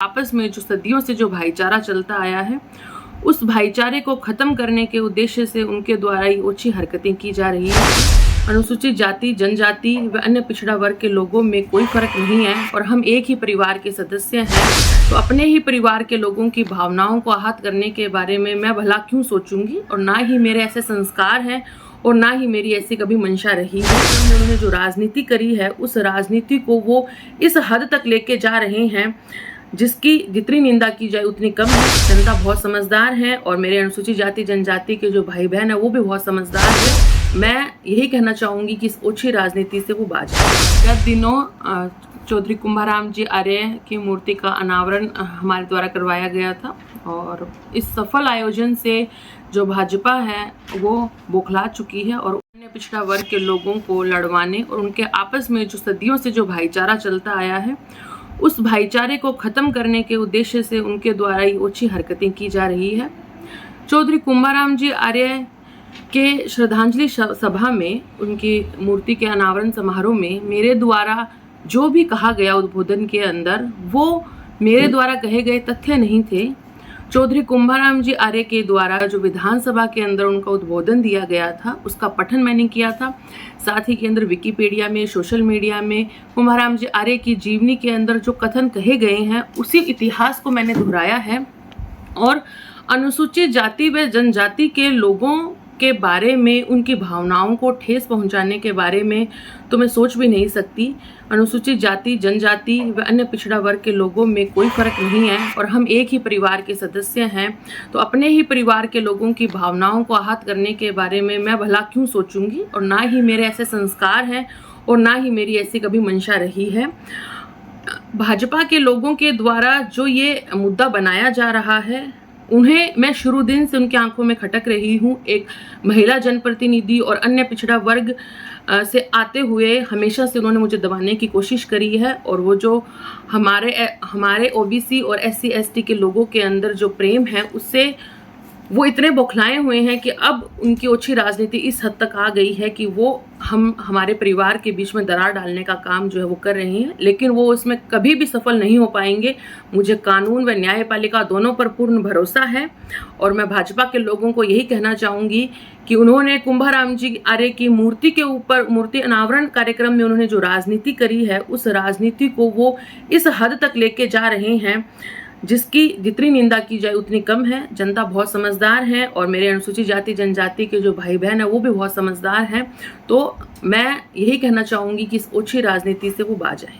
आपस में जो सदियों से जो भाईचारा चलता आया है, उस भाईचारे को खत्म करने के उद्देश्य से उनके द्वारा ये ओछी हरकतें की जा रही है। अनुसूचित जाति, जनजाति व अन्य पिछड़ा वर्ग के लोगों में कोई फर्क नहीं है और हम एक ही परिवार के सदस्य हैं। तो अपने ही परिवार के लोगों की भावनाओं को आहत करने के बारे में मैं भला क्यों सोचूंगी, और ना ही मेरे ऐसे संस्कार हैं और ना ही मेरी ऐसी कभी मंशा रही है। उन्होंने जो राजनीति करी है, उस राजनीति को वो इस हद तक लेके जा रहे हैं जिसकी जितनी निंदा की जाए उतनी कम है। जनता बहुत समझदार है और मेरे अनुसूचित जाति जनजाति के जो भाई बहन है वो भी बहुत समझदार है। मैं यही कहना चाहूंगी कि इस ओछी राजनीति से वो बाज आए। गत दिनों चौधरी कुंभाराम जी आर्य की मूर्ति का अनावरण हमारे द्वारा करवाया गया था और इस सफल आयोजन से जो भाजपा है वो बौखला चुकी है और अन्य पिछड़ा वर्ग के लोगों को लड़वाने और उनके आपस में जो सदियों से जो भाईचारा चलता आया है, उस भाईचारे को खत्म करने के उद्देश्य से उनके द्वारा ये ओछी हरकतें की जा रही है। चौधरी कुंभाराम जी आर्य के श्रद्धांजलि सभा में उनकी मूर्ति के अनावरण समारोह में मेरे द्वारा जो भी कहा गया उद्बोधन के अंदर, वो मेरे द्वारा कहे गए तथ्य नहीं थे। चौधरी कुंभाराम जी आर्य के द्वारा जो विधानसभा के अंदर उनका उद्बोधन दिया गया था उसका पठन मैंने किया था। साथ ही के अंदर विकिपीडिया में, सोशल मीडिया में कुंभाराम जी आर्य की जीवनी के अंदर जो कथन कहे गए हैं उसी इतिहास को मैंने दोहराया है और अनुसूचित जाति व जनजाति के लोगों के बारे में, उनकी भावनाओं को ठेस पहुंचाने के बारे में तो मैं सोच भी नहीं सकती। अनुसूचित जाति, जनजाति व अन्य पिछड़ा वर्ग के लोगों में कोई फर्क नहीं है और हम एक ही परिवार के सदस्य हैं। तो अपने ही परिवार के लोगों की भावनाओं को आहत करने के बारे में मैं भला क्यों सोचूंगी, और ना ही मेरे ऐसे संस्कार हैं और ना ही मेरी ऐसी कभी मंशा रही है। भाजपा के लोगों के द्वारा जो ये मुद्दा बनाया जा रहा है, उन्हें मैं शुरू दिन से उनकी आंखों में खटक रही हूँ। एक महिला जनप्रतिनिधि और अन्य पिछड़ा वर्ग से आते हुए हमेशा से उन्होंने मुझे दबाने की कोशिश करी है और वो जो हमारे ओबीसी और एससी एसटी के लोगों के अंदर जो प्रेम है उससे वो इतने बौखलाए हुए हैं कि अब उनकी ओछी राजनीति इस हद तक आ गई है कि वो हमारे परिवार के बीच में दरार डालने का काम जो है वो कर रही हैं, लेकिन वो उसमें कभी भी सफल नहीं हो पाएंगे। मुझे कानून व न्यायपालिका दोनों पर पूर्ण भरोसा है और मैं भाजपा के लोगों को यही कहना चाहूँगी कि उन्होंने कुंभाराम जी आर्य की मूर्ति के ऊपर मूर्ति अनावरण कार्यक्रम में उन्होंने जो राजनीति करी है, उस राजनीति को वो इस हद तक लेके जा रहे हैं जिसकी जितनी निंदा की जाए उतनी कम है। जनता बहुत समझदार है और मेरे अनुसूचित जाति जनजाति के जो भाई बहन है वो भी बहुत समझदार हैं। तो मैं यही कहना चाहूँगी कि इस ओछी राजनीति से वो बाज आए।